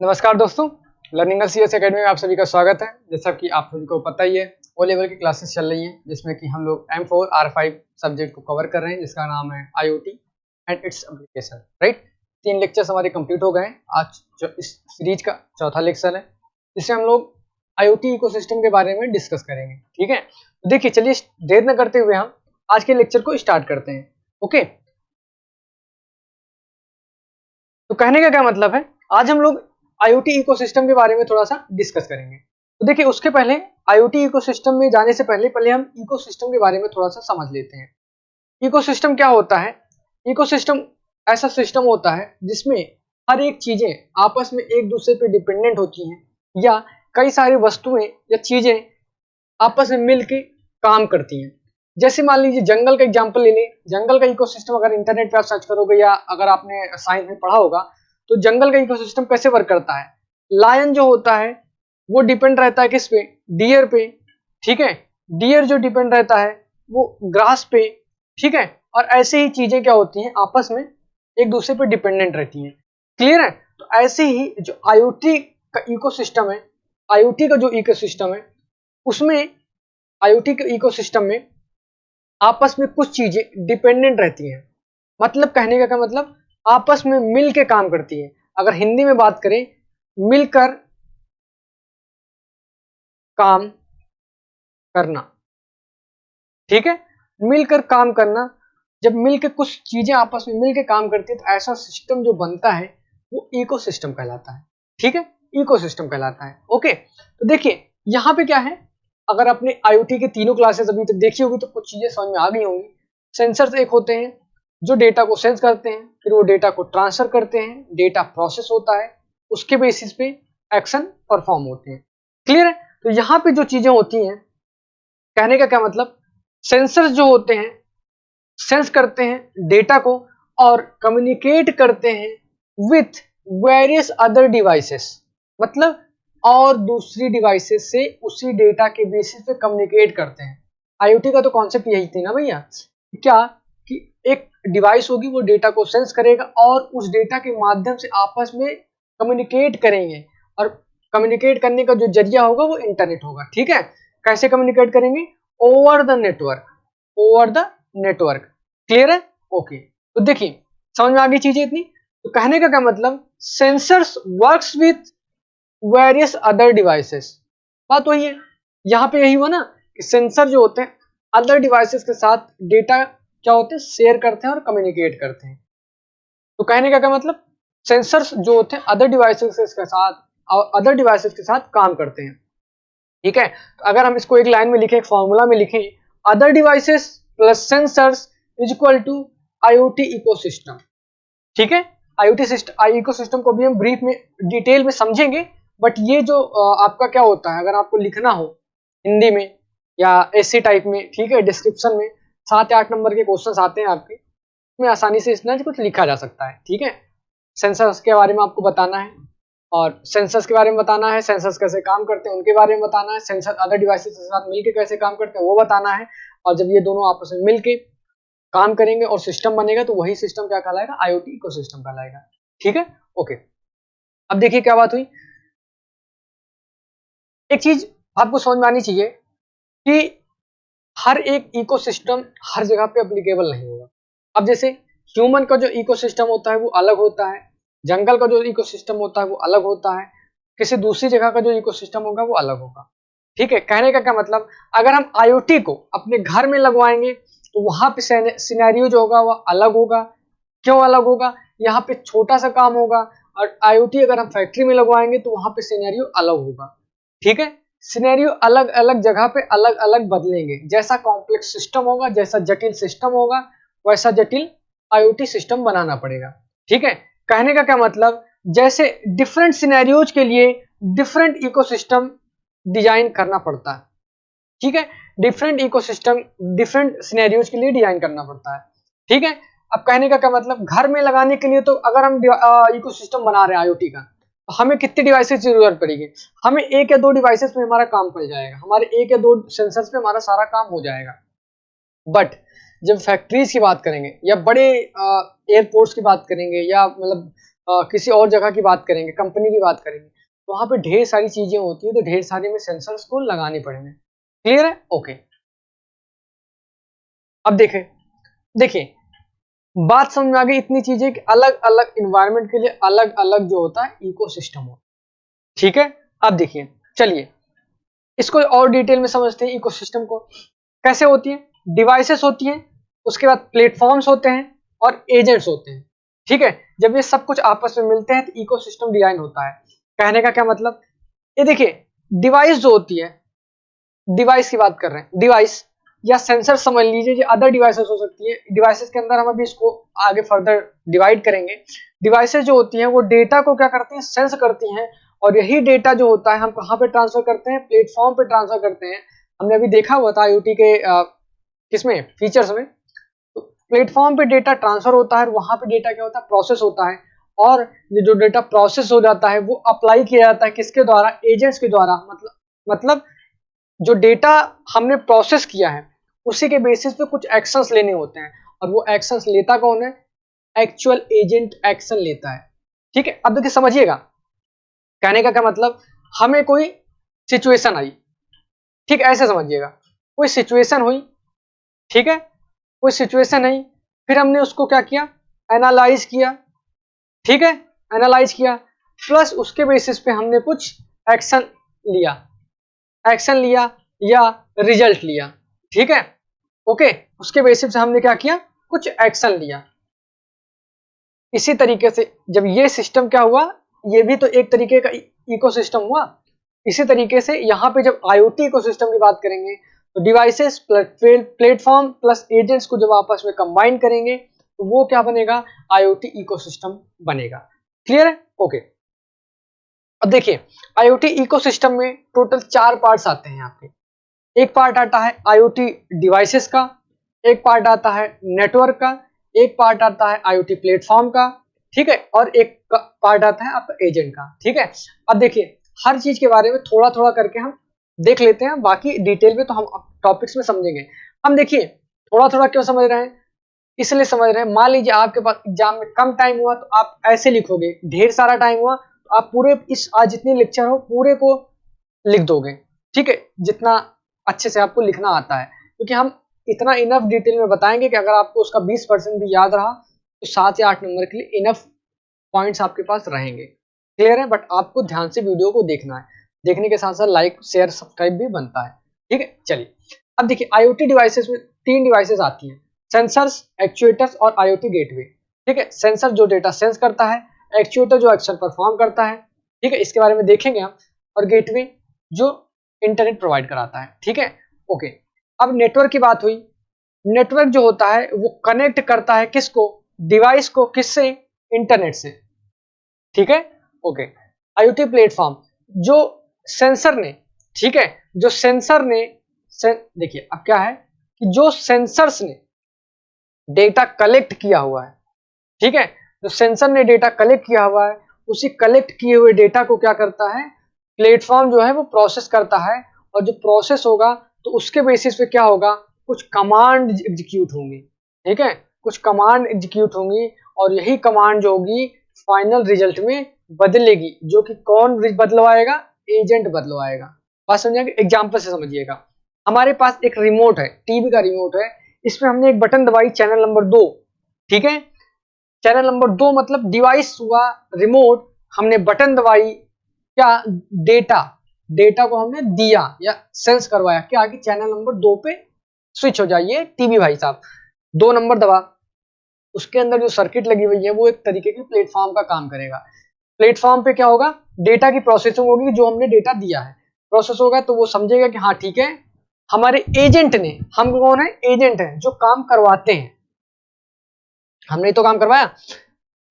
नमस्कार दोस्तों, learning CS academy में आप सभी का स्वागत है। जैसा कि आप सभी को पता ही है, ओ लेवल की क्लासेस चल रही हैं जिसमें कि हम लोग M4 R5 सब्जेक्ट को कवर कर रहे हैं, जिसका नाम है IoT and its application. Right, 3 lectures हमारे कंप्लीट हो गए हैं। आज जो इस सीरीज का चौथा लेक्चर है, जिसमें हम लोग IoT इकोसिस्टम के बारे में डिस्कस करेंगे। ठीक है, तो देखिए, चलिए देर न करते हुए हम आज के लेक्चर को स्टार्ट करते हैं। ओके, तो कहने का क्या मतलब है, आज हम लोग IoT इकोसिस्टम के बारे में थोड़ा सा डिस्कस करेंगे। तो देखिए, उसके पहले IoT इकोसिस्टम में जाने से पहले हम इकोसिस्टम के बारे में थोड़ा सा समझ लेते हैं। इकोसिस्टम क्या होता है? इकोसिस्टम ऐसा सिस्टम होता है जिसमें हर एक चीजें आपस में एक दूसरे पे डिपेंडेंट होती हैं, या कई सारी वस्तुएं या चीजें आपस में मिलके काम करती हैं। जैसे मान लीजिए जंगल का एग्जांपल ले लें। जंगल का इकोसिस्टम अगर इंटरनेट पे आप सर्च करोगे या अगर आपने साइंस में पढ़ा होगा, तो जंगल का इकोसिस्टम कैसे वर्क करता है। लायन जो होता है वो डिपेंड रहता है किस पे? डियर पे। ठीक है, डियर जो डिपेंड रहता है वो ग्रास पे। ठीक है, और ऐसे ही चीजें क्या होती हैं, आपस में एक दूसरे पे डिपेंडेंट रहती हैं। क्लियर है? तो ऐसे ही जो IoT का इकोसिस्टम है, IoT का जो इकोसिस्टम है उसमें, IoT के इकोसिस्टम में आपस में कुछ चीजें डिपेंडेंट रहती हैं। मतलब कहने का क्या मतलब, आपस में मिल के काम करती है। अगर हिंदी में बात करें, मिलकर काम करना। ठीक है, मिलकर काम करना। जब मिलकर कुछ चीजें आपस में मिलकर काम करती है तो ऐसा सिस्टम जो बनता है वो इकोसिस्टम कहलाता है। ठीक है, इकोसिस्टम कहलाता है। ओके, तो देखिए यहां पे क्या है, अगर आपने IoT के तीनों क्लासेस अभी तक देखी होगी तो कुछ चीजें समझ में आ गई होंगी। सेंसर्स एक होते हैं जो डेटा को सेंस करते हैं, फिर वो डेटा को ट्रांसफर करते हैं, डेटा प्रोसेस होता है, उसके बेसिस पे एक्शन परफॉर्म होते हैं। क्लियर है? तो यहाँ पे जो चीजें होती हैं, कहने का क्या मतलब, सेंसर्स जो होते हैं सेंस करते हैं डेटा को और कम्युनिकेट करते हैं विथ वेरियस अदर डिवाइसेस। मतलब और दूसरी डिवाइसेस से उसी डेटा के बेसिस पे कम्युनिकेट करते हैं। IoT का तो कॉन्सेप्ट यही थी ना भैया, क्या कि एक डिवाइस होगी, वो डेटा को सेंस करेगा और उस डेटा के माध्यम से आपस में कम्युनिकेट करेंगे, और कम्युनिकेट करने का जो जरिया होगा वो इंटरनेट होगा। ठीक है, कैसे कम्युनिकेट करेंगे? Over the network, over the network. Clear है? ओके, तो देखिए समझ में आ गई चीजें इतनी। तो कहने का क्या मतलब, sensors works with various other devices. बात वही है, यहां पे यही हुआ ना कि सेंसर जो होते हैं अदर डिवाइसेस के साथ डेटा क्या होते हैं, शेयर करते हैं और कम्युनिकेट करते हैं। तो कहने का क्या मतलब, सेंसर्स जो होते हैं अदर डिवाइसेस के साथ काम करते हैं। ठीक है, तो अगर हम इसको एक लाइन में लिखें, एक फॉर्मूला में लिखें, other devices plus sensors is equal to IoT ecosystem. ठीक है, IoT सिस्टम इकोसिस्टम को भी हम ब्रीफ में डिटेल में समझेंगे, बट ये जो आपका क्या होता है, अगर आपको लिखना हो हिंदी में या ऐसे टाइप में, ठीक है, डिस्क्रिप्शन में 7 या 8 नंबर के क्वेश्चन आते हैं आपके, में आसानी से इसमें कुछ लिखा जा सकता है। ठीक है, सेंसर्स के बारे में आपको बताना है, और सेंसर्स के बारे में बताना है, सेंसर्स कैसे काम करते हैं उनके बारे में बताना है, सेंसर अदर डिवाइसेस के साथ मिलकर कैसे काम करते हैं वो बताना है, और जब ये दोनों आपस में मिलके काम करेंगे और सिस्टम बनेगा तो वही सिस्टम क्या कहलाएगा, IoT इकोसिस्टम कहलाएगा। ठीक है, ओके। अब देखिए क्या बात हुई, एक चीज आपको समझ में आनी चाहिए कि हर एक इकोसिस्टम हर जगह पे एप्लीकेबल नहीं होगा। अब जैसे ह्यूमन का जो इकोसिस्टम होता है वो अलग होता है, जंगल का जो इकोसिस्टम होता है वो अलग होता है, किसी दूसरी जगह का जो इकोसिस्टम होगा वो अलग होगा। ठीक है, कहने का क्या मतलब, अगर हम IoT को अपने घर में लगवाएंगे तो वहां पे सिनेरियो जो होगा वो अलग होगा। क्यों अलग होगा? यहाँ पे छोटा सा काम होगा, और IoT अगर हम फैक्ट्री में लगवाएंगे तो वहां पे सिनेरियो अलग होगा। ठीक है, सिनेरियो अलग अलग जगह पे अलग अलग बदलेंगे। जैसा कॉम्प्लेक्स सिस्टम होगा, जैसा जटिल सिस्टम होगा, वैसा जटिल IoT सिस्टम बनाना पड़ेगा। ठीक है, कहने का क्या मतलब, जैसे डिफरेंट सिनेरियोज के लिए डिफरेंट इकोसिस्टम डिजाइन करना पड़ता है। ठीक है, डिफरेंट इकोसिस्टम डिफरेंट सिनेरियोज के लिए डिजाइन करना पड़ता है। ठीक है, अब कहने का क्या मतलब, घर में लगाने के लिए तो अगर हम इकोसिस्टम बना रहे हैं IoT का, तो हमें कितनी डिवाइसेस की जरूरत पड़ेगी? हमें 1 या 2 डिवाइसेस में हमारा काम चल जाएगा, हमारे 1 या 2 सेंसर्स पे हमारा सारा काम हो जाएगा। बट जब फैक्ट्रीज की बात करेंगे या बड़े एयरपोर्ट्स की बात करेंगे, या मतलब किसी और जगह की बात करेंगे, कंपनी की बात करेंगे, तो वहां पे ढेर सारी चीजें होती है, तो ढेर सारे में सेंसर्स को लगाने पड़ेंगे। क्लियर है? ओके। अब देखें, देखिए बात समझ में आ गई इतनी चीजें कि अलग अलग इन्वायरमेंट के लिए अलग अलग जो होता है इकोसिस्टम हो। ठीक है, अब देखिए, चलिए इसको और डिटेल में समझते हैं। इकोसिस्टम को कैसे होती है? डिवाइसेस होती हैं, उसके बाद प्लेटफॉर्म्स होते हैं और एजेंट्स होते हैं। ठीक है, जब ये सब कुछ आपस में मिलते हैं तो इकोसिस्टम डिजाइन होता है। कहने का क्या मतलब, ये देखिए डिवाइस जो होती है, डिवाइस की बात कर रहे हैं, डिवाइस या सेंसर समझ लीजिए, जो अदर डिवाइसेस हो सकती है। डिवाइसेस के अंदर हम अभी इसको आगे फर्दर डिवाइड करेंगे। डिवाइसेस जो होती हैं वो डेटा को क्या करती हैं, सेंस करती हैं, और यही डेटा जो होता है हम कहाँ पे ट्रांसफर करते हैं, प्लेटफॉर्म पे ट्रांसफर करते हैं। हमने अभी देखा हुआ था IoT के किसमें, फीचर्स में। तो प्लेटफॉर्म पे डेटा ट्रांसफर होता है, वहां पे डेटा क्या होता है, प्रोसेस होता है, और ये जो डेटा प्रोसेस हो जाता है वो अप्लाई किया जाता है किसके द्वारा, एजेंट्स के द्वारा। मतलब जो डेटा हमने प्रोसेस किया है उसी के बेसिस पे कुछ एक्शंस लेने होते हैं, और वो एक्शंस लेता कौन है, एक्चुअल एजेंट एक्शन लेता है। ठीक है, अब देखिए समझिएगा, कहने का क्या मतलब, हमें कोई सिचुएशन आई, ठीक ऐसे समझिएगा, कोई सिचुएशन हुई, ठीक है, कोई सिचुएशन आई, फिर हमने उसको क्या किया, एनालाइज किया। ठीक है, एनालाइज किया, प्लस उसके बेसिस पे हमने कुछ एक्शन लिया, एक्शन लिया या रिजल्ट लिया। ठीक है, ओके, उसके बेसिस से हमने क्या किया, कुछ एक्शन लिया। इसी तरीके से जब ये सिस्टम क्या हुआ, ये भी तो एक तरीके का इकोसिस्टम हुआ। इसी तरीके से यहाँ पे जब IoT इकोसिस्टम की बात करेंगे तो डिवाइसेस प्लेटफॉर्म प्लस एजेंट्स को जब आपस में कंबाइन करेंगे तो वो क्या बनेगा, IoT इकोसिस्टम बनेगा। क्लियर है? ओके। अब देखिए IoT इकोसिस्टम में टोटल 4 पार्ट्स आते हैं यहाँ पे। एक पार्ट आता है IoT डिवाइसेस का, एक पार्ट आता है नेटवर्क का, एक पार्ट आता है IoT प्लेटफॉर्म का, ठीक है, और एक पार्ट आता है आपका एजेंट का। ठीक है, अब देखिए हर चीज के बारे में थोड़ा थोड़ा करके हम देख लेते हैं, बाकी डिटेल में तो हम टॉपिक्स में समझेंगे। हम देखिए थोड़ा थोड़ा क्यों समझ रहे हैं, इसलिए समझ रहे हैं, मान लीजिए आपके पास एग्जाम में कम टाइम हुआ तो आप ऐसे लिखोगे, ढेर सारा टाइम हुआ तो आप पूरे इस आज जितनी लेक्चर हो पूरे को लिख दोगे। ठीक है, जितना अच्छे से आपको लिखना आता है, क्योंकि हम इतना इनफ डिटेल में बताएंगे कि अगर आपको उसका 20% भी याद रहा तो 7 या 8 नंबर के लिए इनफ पॉइंट्स आपके पास रहेंगे। क्लियर है? बट आपको ध्यान से वीडियो को देखना है, देखने के साथ साथ लाइक शेयर सब्सक्राइब भी बनता है। ठीक है, चलिए अब देखिए IoT डिवाइसेस में 3 डिवाइसेस आती हैं, सेंसर्स, एक्चुएटर्स और IoT गेटवे। ठीक है, सेंसर जो डेटा सेंस करता है, एक्चुएटर जो एक्शन परफॉर्म करता है, ठीक है, इसके बारे में देखेंगे हम, और गेटवे जो इंटरनेट प्रोवाइड कराता है। ठीक है, ओके। अब नेटवर्क की बात हुई, नेटवर्क जो होता है वो कनेक्ट करता है किसको, डिवाइस को, किससे, इंटरनेट से। ठीक है, ओके। IoT प्लेटफॉर्म जो सेंसर ने, ठीक है, जो सेंसर ने देखिए अब क्या है कि जो सेंसर्स ने डेटा कलेक्ट किया हुआ है, ठीक है, जो सेंसर ने डेटा कलेक्ट किया हुआ है, उसी कलेक्ट किए हुए डेटा को क्या करता है, प्लेटफॉर्म जो है वो प्रोसेस करता है, और जो प्रोसेस होगा तो उसके बेसिस पे क्या होगा, कुछ कमांड एग्जीक्यूट होंगी। ठीक है, कुछ कमांड एग्जीक्यूट होंगी, और यही कमांड जो होगी फाइनल रिजल्ट में बदलेगी, जो कि कौन बदलवाएगा, एजेंट बदलवाएगा। बात समझिएगा, एग्जाम्पल से समझिएगा। हमारे पास एक रिमोट है, टीवी का रिमोट है, इसमें हमने एक बटन दबाई, चैनल नंबर 2। ठीक है, चैनल नंबर 2 मतलब डिवाइस हुआ रिमोट, हमने बटन दबाई, क्या, डेटा, डेटा को हमने दिया या सेंस करवाया क्या, कि चैनल नंबर 2 पे स्विच हो जाइए टीवी भाई साहब। 2 नंबर दबा, उसके अंदर जो सर्किट लगी हुई है वो एक तरीके की प्लेटफॉर्म का काम करेगा। प्लेटफॉर्म पे क्या होगा, डेटा की प्रोसेसिंग होगी, जो हमने डेटा दिया है प्रोसेस होगा, तो वो समझेगा कि हाँ ठीक है, हमारे एजेंट ने, हम कौन है, एजेंट है जो काम करवाते हैं, हमने तो काम करवाया,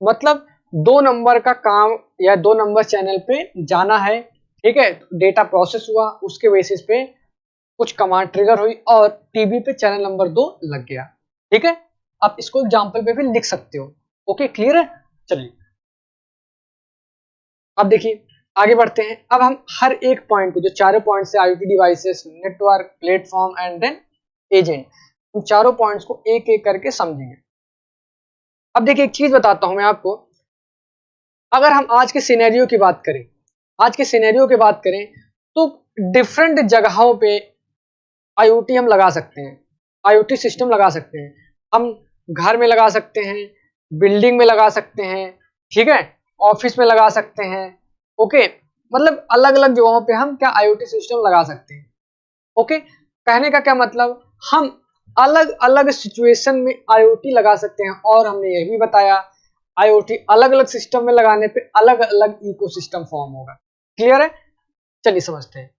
मतलब 2 नंबर का काम या 2 नंबर चैनल पे जाना है। ठीक है, डेटा प्रोसेस हुआ, उसके बेसिस पे कुछ कमांड ट्रिगर हुई और टीवी पे चैनल नंबर 2 लग गया। ठीक है, आप इसको एग्जांपल पे भी लिख सकते हो। ओके, क्लियर है? चलिए अब देखिए आगे बढ़ते हैं। अब हम हर एक पॉइंट को, जो चारों पॉइंट से IoT devices, network, platform and then agent, उन चारों पॉइंट्स को एक एक करके समझेंगे। अब देखिए एक चीज बताता हूं मैं आपको, अगर हम आज के सिनेरियो की बात करें, आज के सिनेरियो की बात करें तो डिफरेंट जगहों पे IoT हम लगा सकते हैं, IoT सिस्टम लगा सकते हैं। हम घर में लगा सकते हैं, बिल्डिंग में लगा सकते हैं, ठीक है, ऑफिस में लगा सकते हैं, ओके, मतलब अलग अलग जगहों पे हम क्या IoT सिस्टम लगा सकते हैं। ओके, कहने का क्या मतलब, हम अलग अलग सिचुएशन में IoT लगा सकते हैं। और हमने यह भी बताया IoT अलग अलग सिस्टम में लगाने पे अलग अलग इकोसिस्टम फॉर्म होगा। क्लियर है? चलिए समझते हैं।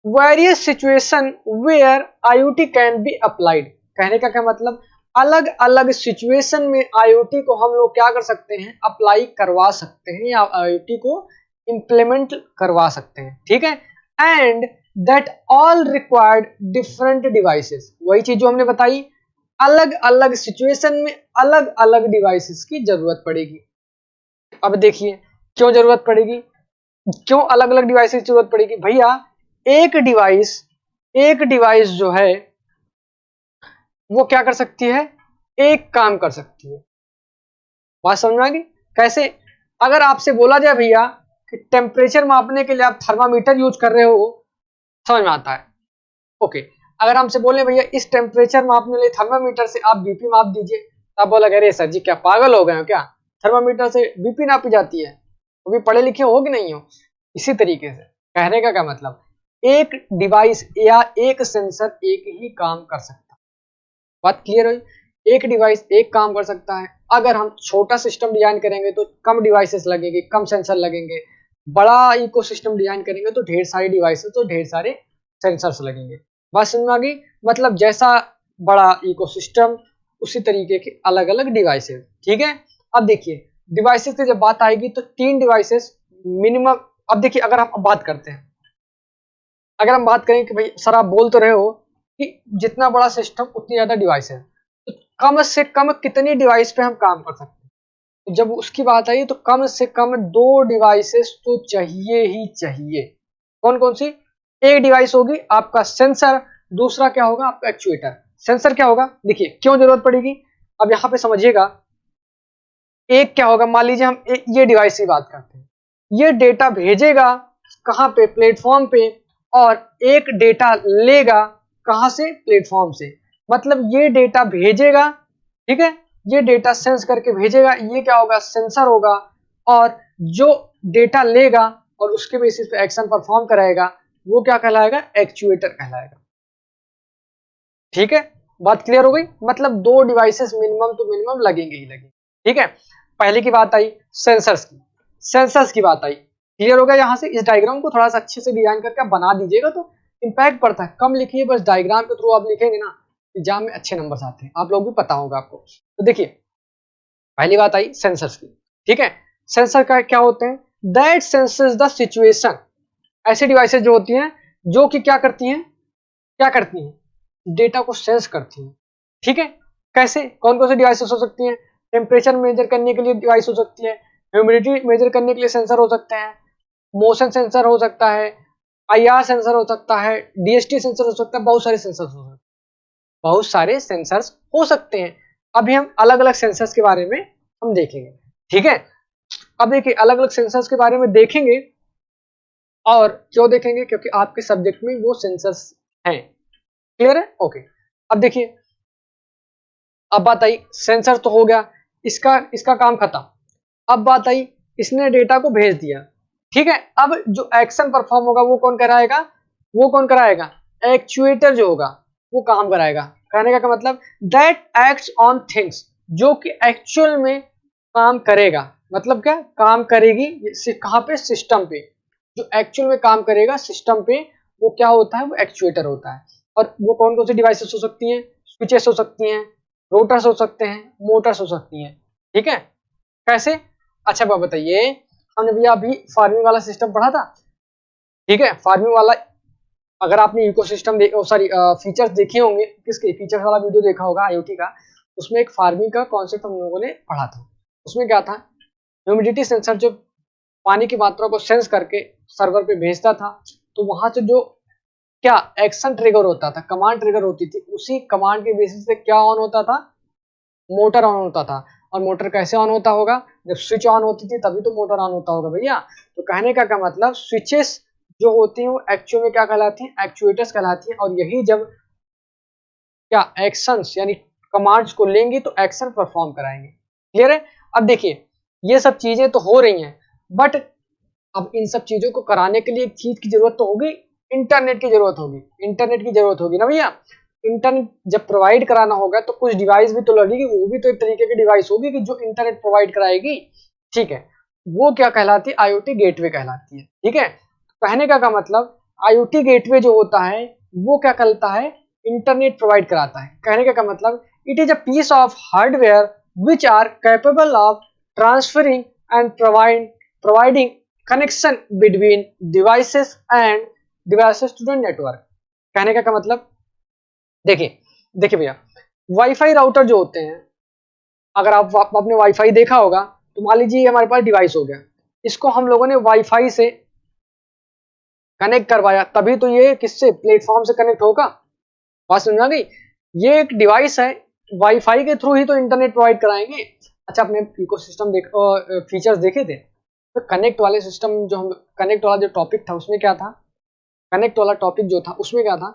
Various situation where IoT can be applied, कहने का क्या मतलब, अलग अलग सिचुएशन में IoT को हम लोग क्या कर सकते हैं, अप्लाई करवा सकते हैं या IoT को इंप्लीमेंट करवा सकते हैं, ठीक है। And that all required different devices, वही चीज जो हमने बताई, अलग अलग सिचुएशन में अलग अलग डिवाइसेस की जरूरत पड़ेगी। अब देखिए क्यों जरूरत पड़ेगी, क्यों अलग अलग डिवाइसेस की जरूरत पड़ेगी भैया। एक डिवाइस जो है वो क्या कर सकती है, एक काम कर सकती है। बात समझ में आ गई? कैसे? अगर आपसे बोला जाए भैया कि टेम्परेचर मापने के लिए आप थर्मामीटर यूज कर रहे हो, समझ में आता है, ओके। अगर हमसे बोले भैया इस टेम्परेचर मापने के लिए थर्मामीटर से आप बीपी माप दीजिए, तो आप बोला अरे सर जी क्या पागल हो गए हो क्या, थर्मामीटर से बीपी नापी जाती है, वो भी पढ़े लिखे हो कि नहीं हो। इसी तरीके से कहने का क्या मतलब, एक डिवाइस या एक सेंसर एक ही काम कर सकता है। बात क्लियर हुई? एक डिवाइस एक काम कर सकता है। अगर हम छोटा सिस्टम डिजाइन करेंगे तो कम डिवाइसेस लगेंगे, कम सेंसर लगेंगे। बड़ा इकोसिस्टम डिजाइन करेंगे तो ढेर सारी डिवाइसेस तो ढेर सारे सेंसर्स लगेंगे। बात समझ में आ गई? मतलब जैसा बड़ा इकोसिस्टम उसी तरीके के अलग अलग डिवाइसेस, ठीक है। अब देखिए डिवाइसेस की जब बात आएगी तो 3 डिवाइसेस मिनिमम। अब देखिए अगर हम बात करते हैं, अगर हम बात करें कि भाई सर आप बोल तो रहे हो कि जितना बड़ा सिस्टम उतनी ज्यादा डिवाइस है, तो कम से कम कितनी डिवाइस पे हम काम कर सकते हैं। तो जब उसकी बात आई तो कम से कम 2 डिवाइसेस तो चाहिए ही चाहिए। कौन कौन सी? एक डिवाइस होगी आपका सेंसर, दूसरा क्या होगा आपका एक्चुएटर। सेंसर क्या होगा, देखिए क्यों जरूरत पड़ेगी, अब यहाँ पे समझिएगा। एक क्या होगा, मान लीजिए हम ये डिवाइस की बात करते हैं, ये डेटा भेजेगा कहाँ पे, प्लेटफॉर्म पे, और एक डेटा लेगा कहाँ से, प्लेटफॉर्म से। मतलब ये डेटा भेजेगा, ठीक है, ये डेटा सेंस करके भेजेगा, ये क्या होगा, सेंसर होगा। और जो डेटा लेगा और उसके बेसिस पे एक्शन परफॉर्म कराएगा वो क्या कहलाएगा, एक्चुएटर कहलाएगा। ठीक है, बात क्लियर हो गई? मतलब 2 डिवाइसेस मिनिमम तो मिनिमम लगेंगे ही लगेंगे, ठीक है। पहले की बात आई सेंसर्स की, सेंसर्स की बात आई, क्लियर हो गया। यहाँ से इस डायग्राम को थोड़ा सा अच्छे से डिजाइन करके बना दीजिएगा तो इंपैक्ट पड़ता है। कम लिखिए, बस डायग्राम के थ्रू आप लिखेंगे ना, एग्जाम में अच्छे नंबर आते हैं, आप लोग भी पता होगा आपको। तो देखिए पहली बात आई सेंसर्स की, ठीक है। सेंसर का क्या होते हैं, दैट सेंसेस द सिचुएशन, ऐसी डिवाइसेस जो होती हैं जो कि क्या करती हैं, क्या करती हैं, डेटा को सेंस करती हैं, ठीक है। कैसे, कौन कौन सी डिवाइसेस हो सकती हैं, टेम्परेचर मेजर करने के लिए डिवाइस हो सकती है, ह्यूमिडिटी मेजर करने के लिए सेंसर हो सकते हैं, मोशन सेंसर हो सकता है, IR सेंसर हो सकता है, DST सेंसर हो सकता है, बहुत सारे सेंसर हो सकते हैं, बहुत सारे सेंसर्स हो सकते हैं। अभी हम अलग अलग सेंसर्स के बारे में हम देखेंगे, ठीक है। अब देखिए अलग अलग सेंसर्स के बारे में देखेंगे, और क्यों देखेंगे, क्योंकि आपके सब्जेक्ट में वो सेंसर्स हैं। क्लियर है? ओके। अब देखिए, अब बात आई सेंसर तो हो गया, इसका इसका काम खत्म। अब बात आई इसने डेटा को भेज दिया, ठीक है। अब जो एक्शन परफॉर्म होगा वो कौन कराएगा, वो कौन कराएगा, एक्चुएटर जो होगा वो काम कराएगा। कहने का मतलब दैट एक्ट्स ऑन थिंग्स, जो कि एक्चुअल में काम करेगा। मतलब क्या काम करेगी, कहाँ पे, सिस्टम पे। जो एक्चुअल में काम करेगा सिस्टम पे वो क्या होता है, वो एक्चुएटर होता है। और वो कौन कौन सी डिवाइसेस हो सकती हैं, स्विचेस हो सकती हैं, रोटर्स हो सकते हैं, मोटर्स हो सकती हैं, ठीक है। कैसे? अच्छा बात बताइए, हमने भैया अभी फार्मिंग वाला सिस्टम पढ़ा था, ठीक है। फार्मिंग वाला अगर आपने इकोसिस्टम सॉरी फीचर्स देखे होंगे, किसके फीचर्स वाला वीडियो देखा होगा IoT का, उसमें एक फार्मिंग का कॉन्सेप्ट हम लोगों ने पढ़ा था। उसमें क्या था, ह्यूमिडिटी सेंसर जो पानी की मात्रा को सेंस करके सर्वर पे भेजता था, तो वहां से जो क्या एक्शन ट्रिगर होता था, कमांड ट्रिगर होती थी, उसी कमांड के बेसिस पे क्या ऑन होता था, मोटर ऑन होता था। और मोटर कैसे ऑन होता होगा, जब स्विच ऑन होती थी तभी तो मोटर ऑन होता होगा भैया। तो कहने का क्या मतलब, स्विचेस जो होती हैं वो एक्चुअल में क्या कहलाती हैं, एक्चुएटर्स कहलाती हैं, और यही जब क्या एक्शंस यानी कमांड्स को लेंगी तो एक्शन परफॉर्म कराएंगे। क्लियर है। अब देखिए ये सब चीजें तो हो रही हैं, बट अब इन सब चीजों को कराने के लिए एक चीज की जरूरत तो होगी, इंटरनेट की जरूरत होगी, इंटरनेट की जरूरत होगी ना भैया। इंटरनेट जब प्रोवाइड कराना होगा तो कुछ डिवाइस भी तो लगेगी, वो भी तो एक तरीके की डिवाइस होगी कि जो इंटरनेट प्रोवाइड कराएगी। ठीक है, वो क्या कहलाती है, IoT गेटवे कहलाती है। ठीक है, कहने का मतलब IoT गेटवे जो होता है वो क्या करता है, इंटरनेट प्रोवाइड कराता है। कहने का मतलब it is a piece of hardware which are capable of transferring and providing connection between devices and devices to the network। कहने का मतलब देखिए देखिए भैया, वाईफाई राउटर जो होते हैं, अगर आप आपने वाईफाई देखा होगा तो मान लीजिए हमारे पास डिवाइस हो गया, इसको हम लोगों ने वाईफाई से कनेक्ट करवाया, तभी तो ये किससे, प्लेटफॉर्म से कनेक्ट होगा। बात समझ आ गई। ये एक डिवाइस है, वाईफाई के थ्रू ही तो इंटरनेट प्रोवाइड कराएंगे। अच्छा, अपने इकोसिस्टम फीचर्स देखे थे तो कनेक्ट वाले सिस्टम जो हम कनेक्ट वाला जो टॉपिक था उसमें क्या था, कनेक्ट वाला टॉपिक जो था उसमें क्या था,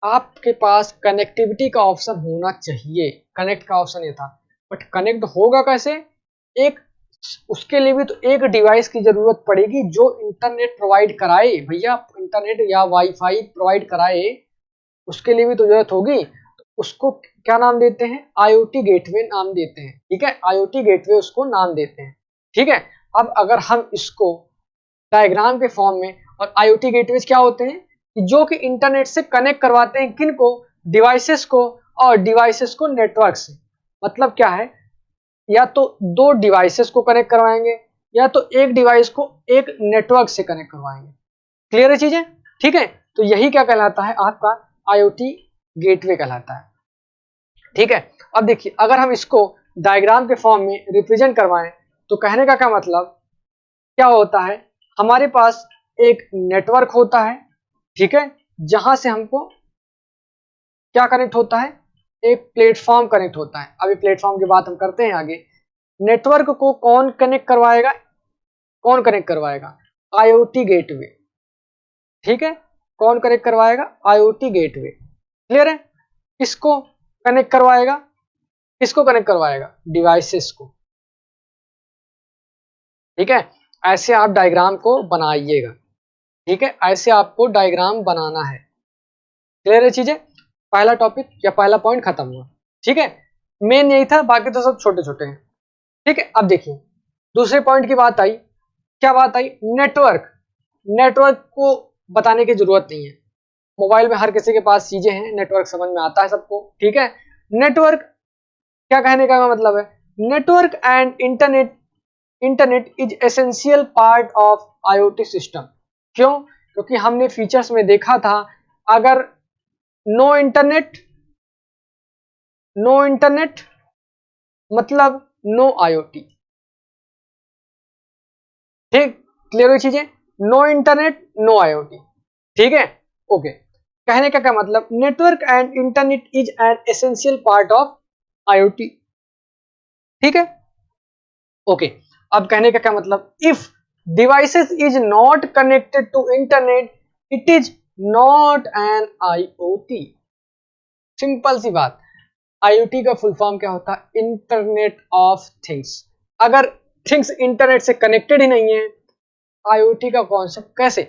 आपके पास कनेक्टिविटी का ऑप्शन होना चाहिए, कनेक्ट का ऑप्शन ये था। बट कनेक्ट होगा कैसे, एक उसके लिए भी तो एक डिवाइस की जरूरत पड़ेगी जो इंटरनेट प्रोवाइड कराए भैया, इंटरनेट या वाईफाई प्रोवाइड कराए, उसके लिए भी तो जरूरत होगी। तो उसको क्या नाम देते हैं, IoT गेटवे नाम देते हैं। ठीक है, IoT गेटवे उसको नाम देते हैं। ठीक है, अब अगर हम इसको डायग्राम के फॉर्म में, और IoT गेटवे क्या होते हैं कि जो कि इंटरनेट से कनेक्ट करवाते हैं किन को, डिवाइसेस को, और डिवाइसेस को नेटवर्क से। मतलब क्या है, या तो दो डिवाइसेस को कनेक्ट करवाएंगे या तो एक डिवाइस को एक नेटवर्क से कनेक्ट करवाएंगे। क्लियर है चीजें। ठीक है, तो यही क्या कहलाता है, आपका IoT गेटवे कहलाता है। ठीक है, अब देखिए अगर हम इसको डायग्राम के फॉर्म में रिप्रेजेंट करवाएं तो कहने का क्या मतलब क्या होता है, हमारे पास एक नेटवर्क होता है। ठीक है, जहां से हमको क्या कनेक्ट होता है, एक प्लेटफॉर्म कनेक्ट होता है। अभी प्लेटफॉर्म की बात हम करते हैं आगे। नेटवर्क को कौन कनेक्ट करवाएगा, कौन कनेक्ट करवाएगा, IoT गेटवे। ठीक है, कौन कनेक्ट करवाएगा, IoT गेटवे। क्लियर है, किसको कनेक्ट करवाएगा, किसको कनेक्ट करवाएगा, डिवाइसेस को। ठीक है, ऐसे आप डायग्राम को बनाइएगा। ठीक है, ऐसे आपको डायग्राम बनाना है। क्लियर है चीजें, पहला टॉपिक या पहला पॉइंट खत्म हुआ। ठीक है, मेन यही था, बाकी तो सब छोटे छोटे हैं। ठीक है, अब देखिए दूसरे पॉइंट की बात आई, क्या बात आई, नेटवर्क। नेटवर्क को बताने की जरूरत नहीं है, मोबाइल में हर किसी के पास चीजें हैं, नेटवर्क समझ में आता है सबको। ठीक है, नेटवर्क क्या कहने का मतलब है, network and internet is essential part of IoT system. क्यों, क्योंकि हमने फीचर्स में देखा था, अगर नो इंटरनेट मतलब नो IoT। ठीक, क्लियर हुई चीजें, नो इंटरनेट नो IoT। ठीक है, ओके। कहने का क्या मतलब, network and internet is an essential part of IoT। ठीक है, ओके। अब कहने का क्या मतलब, if devices is not connected to internet it is not an IoT। Simple सी बात, IoT का फुल फॉर्म क्या होता है, इंटरनेट ऑफ थिंग्स। अगर थिंग्स इंटरनेट से कनेक्टेड ही नहीं है, IoT का कॉन्सेप्ट कैसे,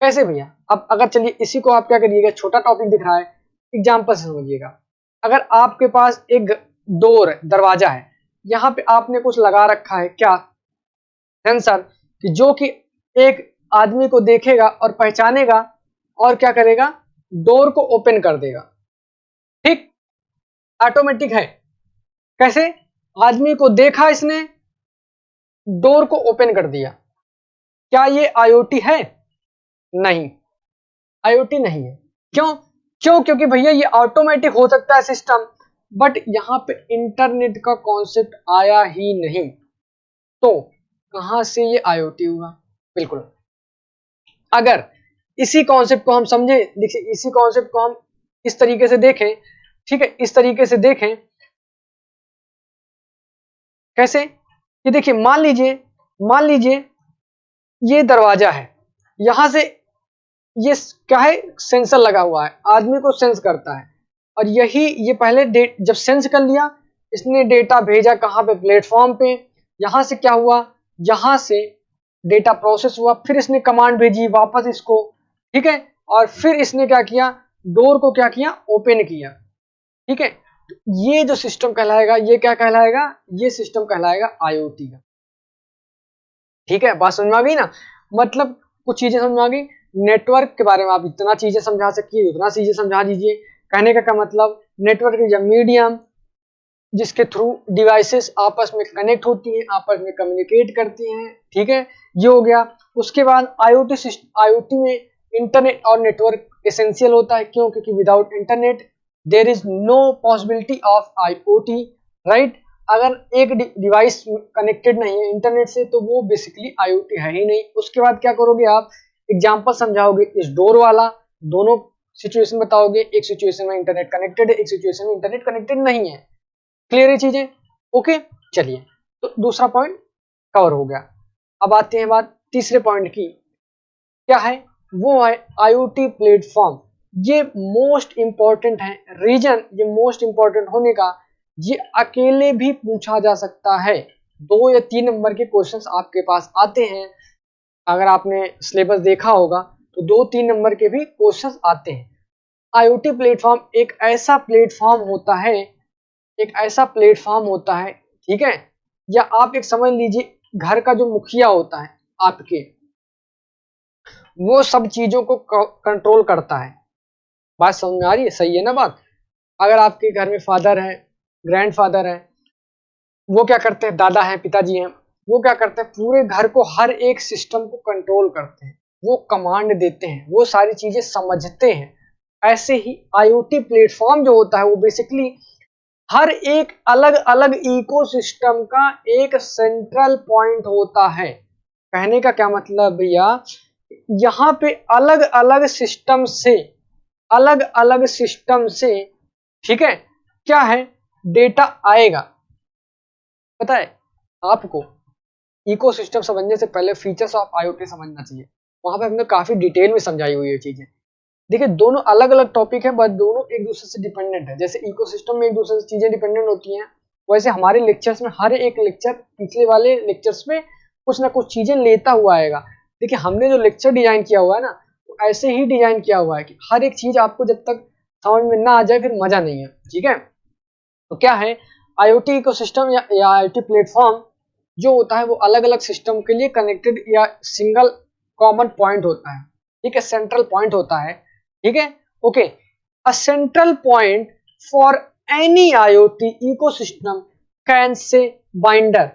कैसे भैया। अब अगर चलिए इसी को आप क्या करिएगा, छोटा टॉपिक दिख रहा है, एग्जाम्पल से समझिएगा। अगर आपके पास एक डोर है, दरवाजा है, यहाँ पे आपने कुछ लगा रखा है, क्या, सेंसर, कि जो कि एक आदमी को देखेगा और पहचानेगा और क्या करेगा, डोर को ओपन कर देगा। ठीक, ऑटोमेटिक है। कैसे, आदमी को देखा इसने, डोर को ओपन कर दिया। क्या ये IoT है, नहीं, IoT नहीं है। क्यों, क्योंकि भैया ये ऑटोमेटिक हो सकता है सिस्टम, बट यहां पे इंटरनेट का कॉन्सेप्ट आया ही नहीं, तो कहां से ये IoT हुआ। बिल्कुल, अगर इसी कॉन्सेप्ट को हम समझे, देखिए इसी कॉन्सेप्ट को हम इस तरीके से देखें, ठीक है, इस तरीके से देखें कैसे कि देखिए मान लीजिए ये दरवाजा है, यहां से ये क्या है, सेंसर लगा हुआ है, आदमी को सेंस करता है, और ये पहले जब सेंस कर लिया, इसने डेटा भेजा कहाँ पे, प्लेटफॉर्म पे, यहां से क्या हुआ, यहां से डेटा प्रोसेस हुआ, फिर इसने कमांड भेजी वापस इसको, ठीक है, और फिर इसने क्या किया, डोर को क्या किया, ओपन किया, ठीक है। तो ये जो सिस्टम कहलाएगा, ये क्या कहलाएगा, ये सिस्टम कहलाएगा आईओटी का, ठीक है। बात समझ में आ गई ना, मतलब कुछ चीजें समझ में आ गई। नेटवर्क के बारे में आप इतना चीजें समझा सकिए उतना चीजें समझा दीजिए। कहने का क्या मतलब, नेटवर्क इज अ मीडियम जिसके थ्रू डिवाइसेस आपस में कनेक्ट होती हैं, आपस में कम्युनिकेट करती हैं, ठीक है, ये हो गया। उसके बाद आईओटी में इंटरनेट और नेटवर्क एसेंशियल होता है, क्यों, क्योंकि without internet there is no possibility of IoT, right. अगर एक डिवाइस कनेक्टेड नहीं है इंटरनेट से तो वो बेसिकली आईओटी है ही नहीं। उसके बाद क्या करोगे आप, एग्जांपल समझाओगे इस डोर वाला, दोनों सिचुएशन बताओगे, एक सिचुएशन में इंटरनेट कनेक्टेड है, एक सिचुएशन में इंटरनेट कनेक्टेड नहीं है। क्लियर है चीजें, ओके। चलिए, तो दूसरा पॉइंट कवर हो गया। अब आते हैं बात तीसरे पॉइंट की, क्या है, वो है आईओटी प्लेटफॉर्म। ये मोस्ट इंपॉर्टेंट है, रीजन ये मोस्ट इंपॉर्टेंट होने का, ये अकेले भी पूछा जा सकता है। 2 या 3 नंबर के क्वेश्चंस आपके पास आते हैं, अगर आपने सिलेबस देखा होगा तो 2-3 नंबर के भी क्वेश्चंस आते हैं। आईओटी प्लेटफॉर्म एक ऐसा प्लेटफॉर्म होता है, ठीक है, या आप एक समझ लीजिए घर का जो मुखिया होता है आपके, वो सब चीजों को कंट्रोल करता है। बात समझ में आ रही है, सही है ना बात। अगर आपके घर में फादर है, ग्रैंडफादर है, वो क्या करते हैं, दादा है, पिताजी हैं, वो क्या करते हैं, पूरे घर को हर एक सिस्टम को कंट्रोल करते हैं, वो कमांड देते हैं, वो सारी चीजें समझते हैं। ऐसे ही आईओटी प्लेटफॉर्म जो होता है वो बेसिकली हर एक अलग अलग इकोसिस्टम का एक सेंट्रल पॉइंट होता है। कहने का क्या मतलब भैया, यहाँ पे अलग अलग सिस्टम से ठीक है, क्या है, डेटा आएगा। पता है आपको, इकोसिस्टम समझने से पहले फीचर्स ऑफ आईओटी समझना चाहिए, वहां पे हमने काफी डिटेल में समझाई हुई है चीजें। देखिए दोनों अलग अलग टॉपिक है, बट दोनों एक दूसरे से डिपेंडेंट है। जैसे इकोसिस्टम में एक दूसरे से चीजें डिपेंडेंट होती हैं, वैसे हमारे लेक्चर्स में हर एक लेक्चर पिछले वाले लेक्चर्स में कुछ ना कुछ चीजें लेता हुआ आएगा। देखिए हमने जो लेक्चर डिजाइन किया हुआ है ना, तो ऐसे ही डिजाइन किया हुआ है कि हर एक चीज आपको जब तक समझ में ना आ जाए फिर मजा नहीं है, ठीक है। तो क्या है, आईओटी इकोसिस्टम या आईओटी प्लेटफॉर्म जो होता है वो अलग अलग सिस्टम के लिए कनेक्टेड या सिंगल कॉमन पॉइंट होता है, ठीक है, सेंट्रल पॉइंट होता है, ठीक है, okay. A central point for any IoT ecosystem can say binder,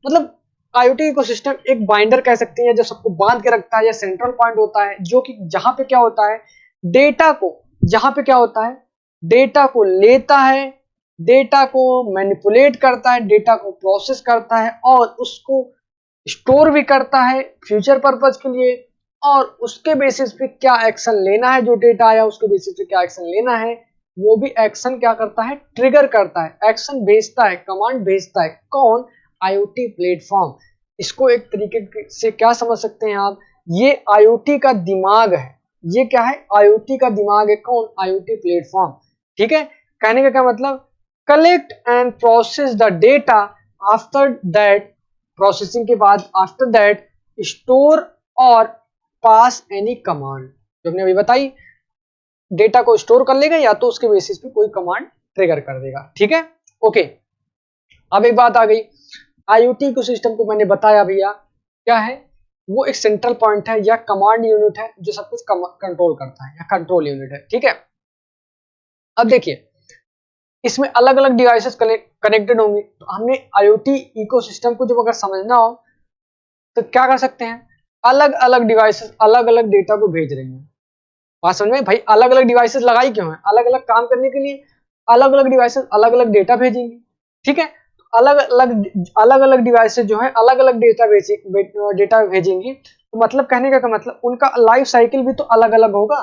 मतलब आईओटी इकोसिस्टम एक बाइंडर कह सकते हैं जो सबको बांध के रखता है, या सेंट्रल पॉइंट होता है जो कि जहां पे क्या होता है, डेटा को, जहां पे क्या होता है, डेटा को लेता है, डेटा को मैनिपुलेट करता है, डेटा को प्रोसेस करता है और उसको स्टोर भी करता है फ्यूचर पर्पज के लिए, और उसके बेसिस पे क्या एक्शन लेना है, जो डेटा आया उसके बेसिस पे क्या एक्शन लेना है, वो भी एक्शन क्या करता है, ट्रिगर करता है, एक्शन भेजता है, कमांड भेजता है। कौन, आईओटी प्लेटफॉर्म। इसको एक तरीके से क्या समझ सकते हैं आप, ये आईओटी का दिमाग है, ये क्या है, आईओटी का दिमाग है। कौन, आईओटी प्लेटफॉर्म, ठीक है। कहने का क्या मतलब, collect and process the data, after that processing के बाद, आफ्टर दैट स्टोर और पास एनी कमांड, जो हमने अभी बताई, डेटा को स्टोर कर लेगा या तो उसके बेसिस पे कोई कमांड ट्रिगर कर देगा, ठीक है, ओके। अब एक बात आ गई, आईओटी इकोसिस्टम को मैंने बताया भैया क्या है, वो एक सेंट्रल पॉइंट है या कमांड यूनिट है जो सब कुछ कंट्रोल करता है, या कंट्रोल यूनिट है, ठीक है। अब देखिए इसमें अलग अलग डिवाइसेस कनेक्टेड होंगी, तो हमने आईओटी इकोसिस्टम को जब अगर समझना हो तो क्या कर सकते हैं, अलग अलग डिवाइसेस अलग अलग डेटा को भेज रही हैं। बात समझ में भाई, अलग अलग डिवाइसेस लगाई क्यों है, अलग अलग काम करने के लिए, अलग अलग डिवाइसेस अलग अलग डेटा भेजेंगी, ठीक है। अलग अलग डिवाइसेस जो है अलग अलग डेटा भेजेंगी, तो मतलब कहने का मतलब उनका लाइफ साइकिल भी तो अलग अलग होगा।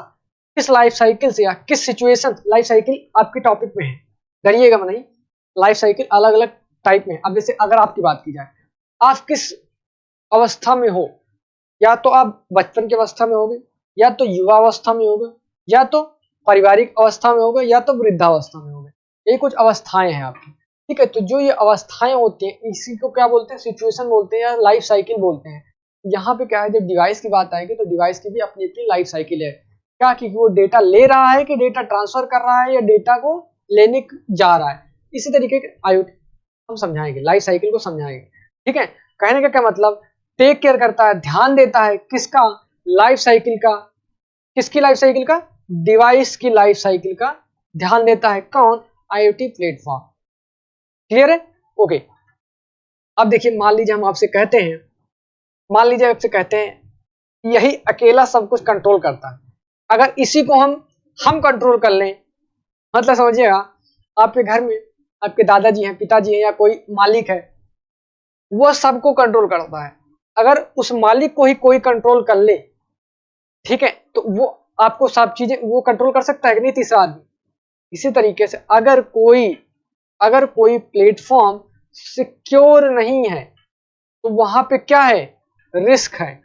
किस लाइफ साइकिल से या किस सिचुएशन, लाइफ साइकिल आपके टॉपिक में है, डरिएगा नहीं, लाइफ साइकिल अलग अलग टाइप में। अब जैसे अगर आपकी बात की जाए, आप किस अवस्था में हो, या तो आप बचपन की अवस्था में होगे, या तो युवा अवस्था में होगे, या तो पारिवारिक अवस्था में होगे, या तो वृद्धावस्था में होगे। ये कुछ अवस्थाएं हैं आपकी, ठीक है। तो जो ये अवस्थाएं होती हैं, इसी को क्या बोलते हैं, सिचुएशन बोलते हैं या लाइफ साइकिल बोलते हैं। यहाँ पे क्या है, जब डिवाइस की बात आएगी तो डिवाइस की भी अपनी अपनी लाइफ साइकिल है। क्या कि वो डेटा ले रहा है कि डेटा ट्रांसफर कर रहा है या डेटा को लेने जा रहा है। इसी तरीके के IoT हम समझाएंगे, लाइफ साइकिल को समझाएंगे, ठीक है। कहने का क्या मतलब, टेक केयर करता है, ध्यान देता है किसका, लाइफ साइकिल का। किसकी लाइफ साइकिल का, डिवाइस की लाइफ साइकिल का ध्यान देता है। कौन, IoT प्लेटफॉर्म। क्लियर है, ओके। अब देखिए, मान लीजिए हम आपसे कहते हैं, मान लीजिए आपसे कहते हैं यही अकेला सब कुछ कंट्रोल करता है। अगर इसी को हम कंट्रोल कर लें, मतलब समझिएगा, आपके घर में आपके दादाजी हैं, पिताजी हैं, या कोई मालिक है, वो सबको कंट्रोल करता है। अगर उस मालिक को ही कोई कंट्रोल कर ले, ठीक है, तो वो आपको सब चीजें वो कंट्रोल कर सकता है कि नहीं, तीसरा आदमी। इसी तरीके से अगर कोई प्लेटफॉर्म सिक्योर नहीं है तो वहां पे क्या है, रिस्क है,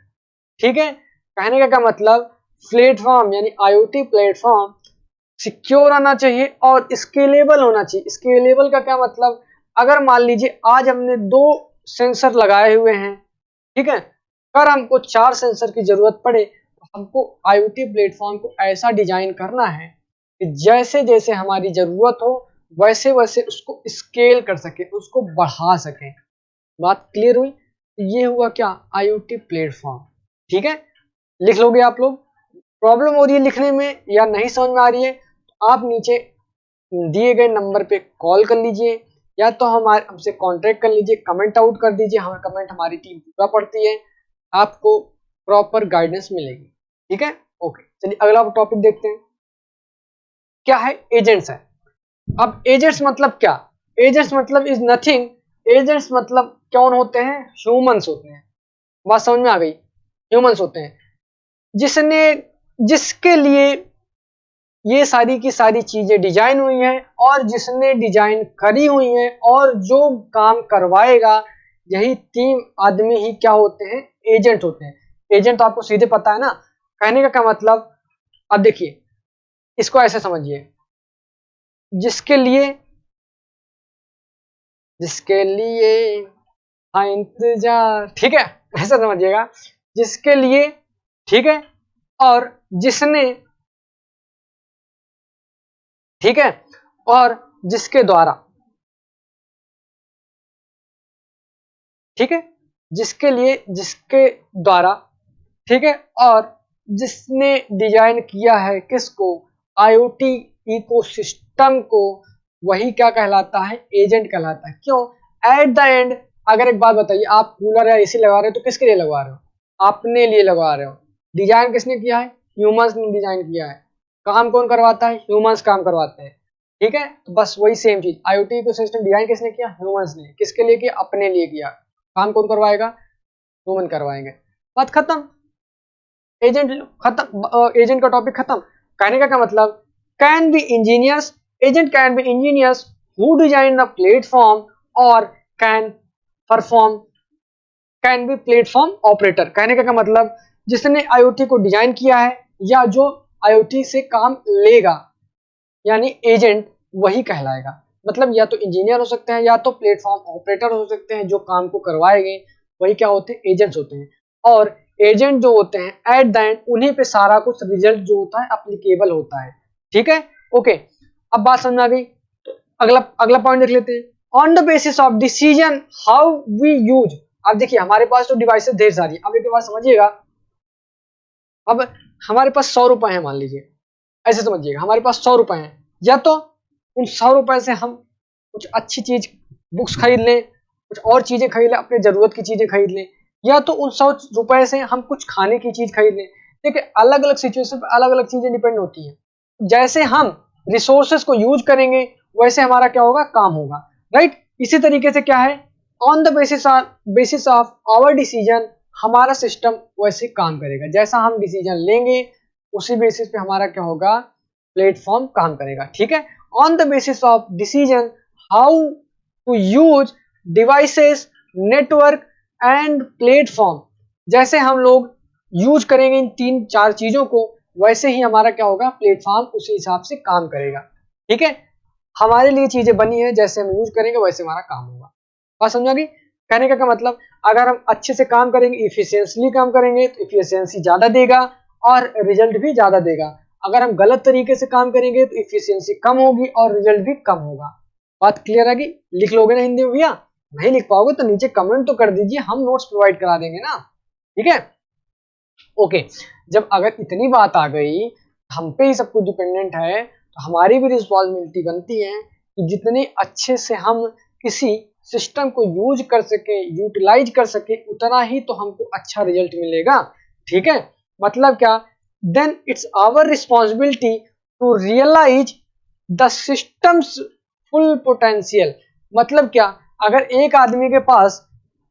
ठीक है। कहने का क्या मतलब, प्लेटफॉर्म यानी IoT प्लेटफॉर्म सिक्योर आना चाहिए और स्केलेबल होना चाहिए। स्केलेबल का क्या मतलब, अगर मान लीजिए आज हमने 2 सेंसर लगाए हुए हैं, ठीक है, अगर हमको 4 सेंसर की जरूरत पड़े तो हमको IoT प्लेटफॉर्म को ऐसा डिजाइन करना है कि जैसे जैसे हमारी जरूरत हो वैसे वैसे उसको स्केल कर सके, उसको बढ़ा सके। बात क्लियर हुई। ये हुआ क्या, IoT प्लेटफॉर्म, ठीक है। लिख लोगे आप लोग। प्रॉब्लम हो रही है लिखने में या नहीं समझ में आ रही है तो आप नीचे दिए गए नंबर पे कॉल कर लीजिए, या तो हमसे कांटेक्ट कर लीजिए, कमेंट आउट कर दीजिए। हमें कमेंट हमारी टीम पूरा पढ़ती है, आपको प्रॉपर गाइडेंस मिलेगी, ठीक है, ओके। चलिए अगला टॉपिक देखते हैं, क्या है, एजेंट्स है। अब एजेंट्स मतलब क्या, एजेंट्स मतलब इज नथिंग, एजेंट्स मतलब कौन होते हैं, ह्यूमंस होते हैं। बात समझ में आ गई, ह्यूमंस होते हैं जिसके लिए ये सारी की सारी चीजें डिजाइन हुई हैं, और जिसने डिजाइन करी हुई हैं, और जो काम करवाएगा, यही 3 आदमी ही क्या होते हैं, एजेंट होते हैं। एजेंट तो आपको सीधे पता है ना। कहने का क्या मतलब, अब देखिए इसको ऐसे समझिए, जिसके लिए हाँ इंतजार, ठीक है, ऐसा समझिएगा, जिसके लिए, ठीक है, और जिसने, ठीक है, और जिसके द्वारा, ठीक है, जिसके लिए, जिसके द्वारा, ठीक है, और जिसने डिजाइन किया है किसको, IoT इकोसिस्टम को, वही क्या कहलाता है, एजेंट कहलाता है। क्यों, एट द एंड, अगर एक बात बताइए, आप कूलर या AC लगा रहे हो तो किसके लिए लगवा रहे हो, अपने लिए लगवा रहे हो। डिजाइन किसने किया है, ह्यूमंस ने डिजाइन किया है। काम कौन करवाता है, ह्यूमंस काम करवाते हैं, ठीक है। तो बस वही सेम चीज, IoT इकोसिस्टम डिजाइन किसने किया, ह्यूमंस ने। किसके लिए किया, अपने लिए किया। काम कौन करवाएगा, ह्यूमन करवाएंगे। बात खत्म, एजेंट खत्म, एजेंट का टॉपिक खत्म। कहने का क्या मतलब, can be engineers, agent can be engineers who design the platform, और can perform, can be platform operator. कहने का क्या मतलब, जिसने IoT को डिजाइन किया है या जो IoT से काम लेगा, यानी एजेंट, वही कहलाएगा। मतलब या तो इंजीनियर हो सकते हैं या तो प्लेटफॉर्म ऑपरेटर हो सकते हैं, जो काम को करवाएंगे वही क्या होते हैं, एजेंट्स होते हैं। और एजेंट जो होते हैं एट द एंड, उन्हीं पे सारा कुछ रिजल्ट जो होता है अप्लीकेबल होता है, ठीक है, ओके। अब बात समझ में आ गई, तो अगला पॉइंट देख लेते हैं, on the basis of decision how we use. अब देखिए हमारे पास तो डिवाइसेस ढेर सारी है। अब एक बात समझिएगा, अब हमारे पास 100 रुपए है मान लीजिए, ऐसे समझिएगा, हमारे पास 100 रुपए हैं, या तो उन 100 रुपए से हम कुछ अच्छी चीज, बुक्स खरीद लें, कुछ और चीजें खरीद लें, अपने जरूरत की चीजें खरीद लें, या तो उन 100 रुपए से हम कुछ खाने की चीज खरीद लें। देखिए अलग अलग सिचुएशन पर अलग अलग चीजें डिपेंड होती हैं। जैसे हम रिसोर्सेस को यूज करेंगे वैसे हमारा क्या होगा, काम होगा, राइट। इसी तरीके से क्या है, on the basis of our decision, हमारा सिस्टम वैसे काम करेगा। जैसा हम डिसीजन लेंगे उसी बेसिस पे हमारा क्या होगा, प्लेटफॉर्म काम करेगा, ठीक है। On the basis of decision how to use devices, network and platform. जैसे हम लोग यूज करेंगे इन 3-4 चीजों को, वैसे ही हमारा क्या होगा, प्लेटफॉर्म उसी हिसाब से काम करेगा। ठीक है, हमारे लिए चीजें बनी है, जैसे हम यूज करेंगे वैसे हमारा काम होगा। बात समझा गई? कहने का क्या मतलब, अगर हम अच्छे से काम करेंगे, इफिशियंटली काम करेंगे तो इफिशियंसी ज्यादा देगा और रिजल्ट भी ज्यादा देगा। अगर हम गलत तरीके से काम करेंगे तो इफिशियंसी कम होगी और रिजल्ट भी कम होगा। बात क्लियर है? लिख लोगे ना हिंदी में भैया? नहीं लिख पाओगे तो नीचे कमेंट तो कर दीजिए, हम नोट्स प्रोवाइड करा देंगे ना। ठीक है, ओके। जब अगर इतनी बात आ गई, हम पे ही सब कुछ डिपेंडेंट है, तो हमारी भी रिस्पॉन्सिबिलिटी बनती है कि जितने अच्छे से हम किसी सिस्टम को यूज कर सके, यूटिलाइज कर सके, उतना ही तो हमको अच्छा रिजल्ट मिलेगा। ठीक है, मतलब क्या, then it's our responsibility to realise the system's full potential. मतलब क्या, अगर एक आदमी के पास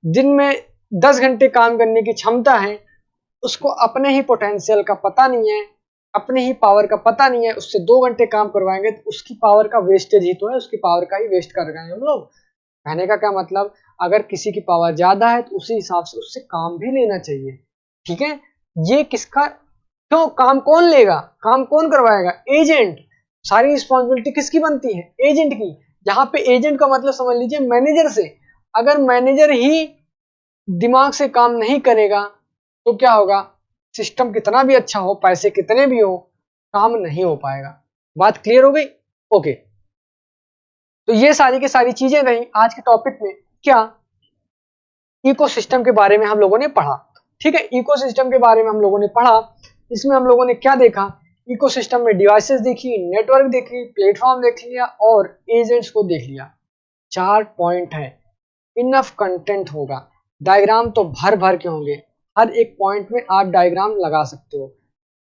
दिन में 10 घंटे काम करने की क्षमता है, उसको अपने ही पोटेंशियल का पता नहीं है, अपने ही पावर का पता नहीं है, उससे 2 घंटे काम करवाएंगे तो उसकी पावर का वेस्टेज ही तो है, उसकी पावर का ही वेस्ट कर रहे हैं हम लोग। कहने का क्या मतलब, अगर किसी की पावर ज्यादा है तो उसी हिसाब से उससे काम भी लेना चाहिए। ठीक है, ये किसका, क्यों काम कौन लेगा, काम कौन करवाएगा? एजेंट। सारी रिस्पॉन्सिबिलिटी किसकी बनती है? एजेंट की। यहाँ पे एजेंट का मतलब समझ लीजिए मैनेजर से। अगर मैनेजर ही दिमाग से काम नहीं करेगा तो क्या होगा, सिस्टम कितना भी अच्छा हो, पैसे कितने भी हो, काम नहीं हो पाएगा। बात क्लियर हो गई? ओके, तो ये सारी की सारी चीजें रही आज के टॉपिक में। क्या इकोसिस्टम के बारे में हम लोगों ने पढ़ा। ठीक है, इकोसिस्टम के बारे में हम लोगों ने पढ़ा। इसमें हम लोगों ने क्या देखा, इकोसिस्टम में डिवाइसेस देखी, नेटवर्क देखी, प्लेटफॉर्म देख लिया और एजेंट्स को देख लिया। 4 पॉइंट है, इनफ कंटेंट होगा। डायग्राम तो भर भर के होंगे, हर एक पॉइंट में आप डायग्राम लगा सकते हो।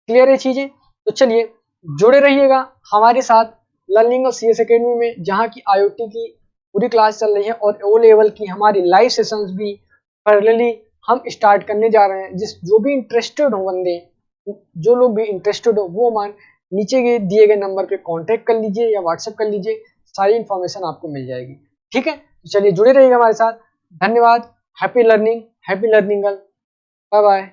क्लियर है चीजें? तो चलिए जुड़े रहिएगा हमारे साथ लर्निंग ऑफ सीएस एकेडमी में, जहाँ की आईओटी की पूरी क्लास चल रही है और ओ लेवल की हमारी लाइव सेशंस भी पैरेलली हम स्टार्ट करने जा रहे हैं। जो भी इंटरेस्टेड हो बंदे, जो लोग भी इंटरेस्टेड हो, वो हमारे नीचे दिए गए नंबर पे कांटेक्ट कर लीजिए या व्हाट्सएप कर लीजिए, सारी इन्फॉर्मेशन आपको मिल जाएगी। ठीक है, तो चलिए जुड़े रहिएगा हमारे साथ। धन्यवाद। Happy learning, happy learning girl. Bye bye.